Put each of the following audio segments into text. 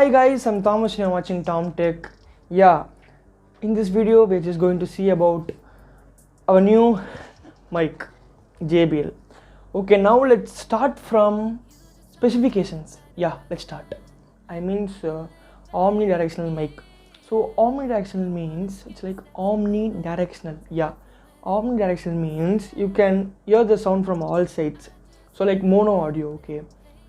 Hi guys, I'm Thomas and you're watching Tom Tech. Yeah, in this video we're just going to see about our new mic, JBL. Okay, now let's start from specifications. Yeah, let's start. I mean omnidirectional mic. So omnidirectional means it's like omnidirectional. Yeah, omnidirectional means you can hear the sound from all sides. So like mono audio. Okay.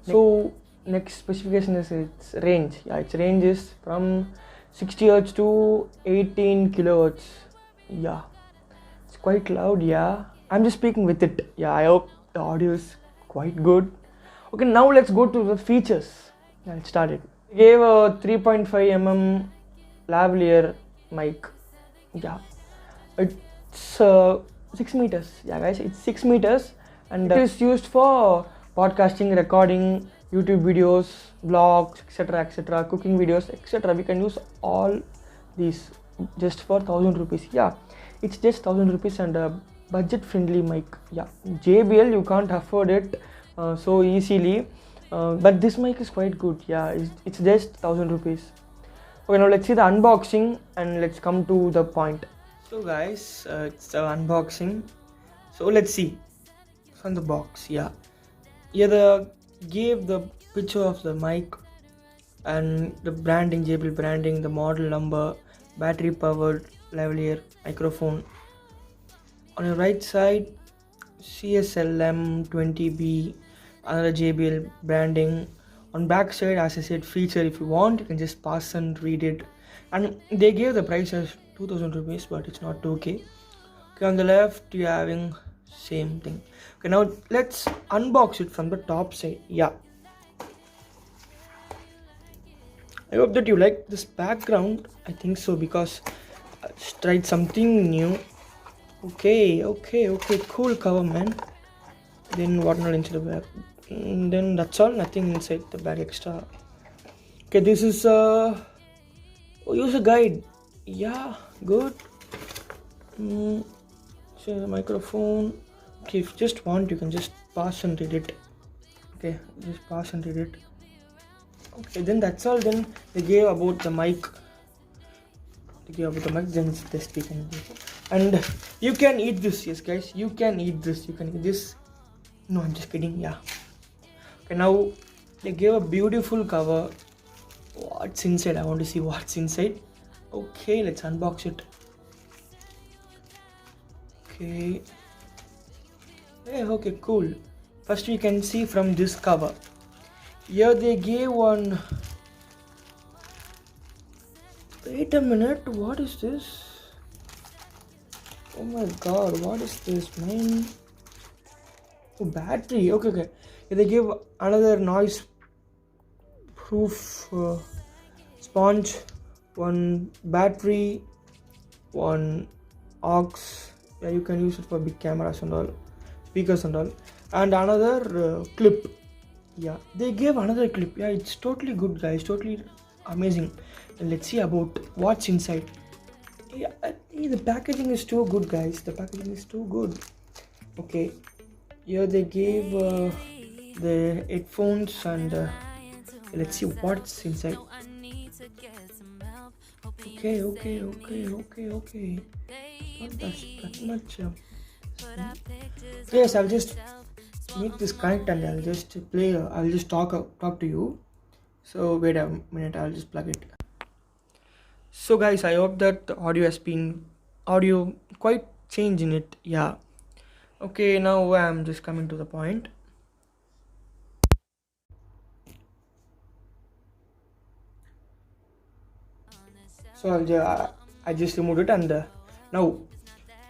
So next specification is its range. Yeah, its range is from 60 Hz to 18 kilohertz. Yeah, it's quite loud. Yeah, I'm just speaking with it. Yeah, I hope the audio is quite good. Okay, now let's go to the features. Yeah, let's start it. We gave a 3.5 Lavalier mic. Yeah, it's 6 meters. Yeah guys, it's 6 meters and it is used for podcasting, recording, YouTube videos, vlogs, etc., cooking videos, etc. We can use all these just for 1000 rupees. Yeah, it's just 1000 rupees and a budget friendly mic. Yeah, JBL you can't afford it so easily, but this mic is quite good. Yeah, it's just 1000 rupees. Okay, now let's see the unboxing and let's come to the point. So guys, it's the unboxing. So let's see from the box. Yeah, here they gave the picture of the mic and the branding, JBL branding, the model number, battery powered lavalier microphone. On the right side, CSLM20B, another JBL branding. On back side, as I said, feature, if you want you can just pass and read it, and they gave the price as 2000 rupees, but it's not 2k. Okay, on the left you're having same thing. Okay, now let's unbox it from the top side. Yeah, I hope that you like this background. I think so, because I tried something new. Okay, cool cover, man. Then what not inside the bag? Then that's all, nothing inside the bag extra. Okay, this is user guide. Yeah, good. So the microphone. Okay, if you just want you can just pass and read it. Okay, just pass and read it. Okay, then that's all. Then they gave about the mic. Then they speak and you can eat this. Yes guys, you can eat this. No, I'm just kidding. Yeah. Okay, now they gave a beautiful cover. What's inside? I want to see what's inside. Okay, let's unbox it. Okay. Hey, okay, cool. First we can see from this cover. Here they gave one. Wait a minute, what is this? Oh my god, what is this, man? Oh, battery. Okay. Here they give another noise proof sponge, one battery, one aux. Yeah, you can use it for big cameras and all, speakers and all, and another clip. Yeah, they gave another clip. Yeah, it's totally good guys, totally amazing. And let's see about what's inside. Yeah, the packaging is too good guys, the packaging is too good. Okay, here they gave the headphones and let's see what's inside. Okay, not that much. Yes, I'll just make this connect and I'll just play. I'll just talk to you. So wait a minute, I'll just plug it. So guys, I hope that the audio quite change in it. Yeah. Okay, now I'm just coming to the point. So I just removed it and now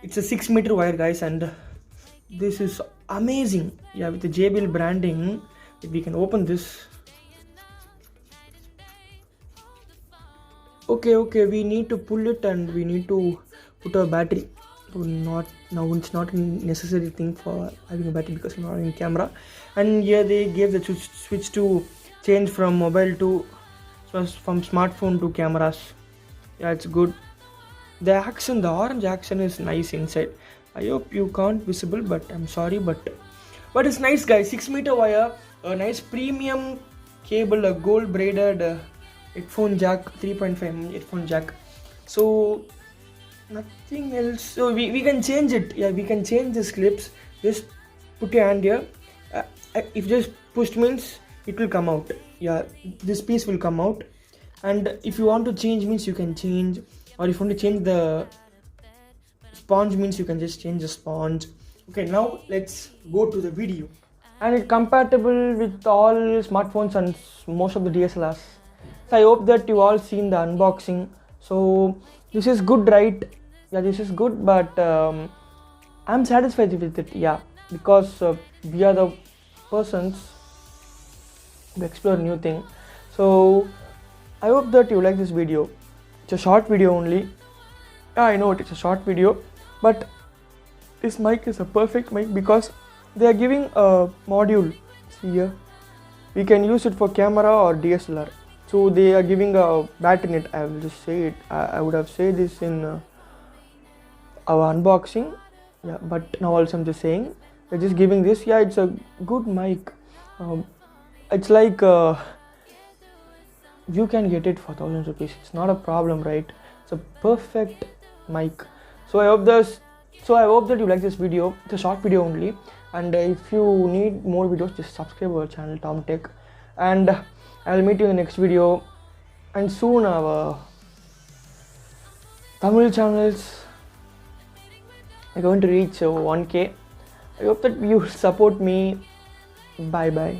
it's a 6 meter wire guys, and this is amazing. Yeah, with the JBL branding, if we can open this. Okay, we need to pull it and we need to put a battery. It's not a necessary thing for having a battery because we're not having camera. And here they gave the switch to change from mobile to from smartphone to cameras. Yeah, it's good. The orange accent is nice inside. I hope you can't visible, but I'm sorry, but it's nice guys. 6 meter wire, a nice premium cable, a gold braided headphone jack, 3.5mm headphone jack. So nothing else. So we can change it. Yeah, we can change these clips. Just put your hand here. If just pushed means it will come out. Yeah, this piece will come out. And if you want to change means you can change, or if you want to change the sponge means you can just change the sponge. Okay, now let's go to the video. And it's compatible with all smartphones and most of the DSLRs. So I hope that you all seen the unboxing. So this is good, right? Yeah, this is good, but I'm satisfied with it. Yeah, because we are the persons to explore new thing. So I hope that you like this video. It's a short video only. Yeah, I know it's a short video, but this mic is a perfect mic because they are giving a module. See here, we can use it for camera or DSLR. So they are giving a battery in it. I will just say it. I would have said this in our unboxing. Yeah, but now also I'm just saying they're just giving this. Yeah, it's a good mic. It's like you can get it for 1,000 rupees. It's not a problem, right? It's a perfect mic. So I hope that you like this video. It's a short video only. And if you need more videos, just subscribe our channel Tom Tech. And I'll meet you in the next video. And soon our Tamil channels are going to reach 1K. I hope that you support me. Bye bye.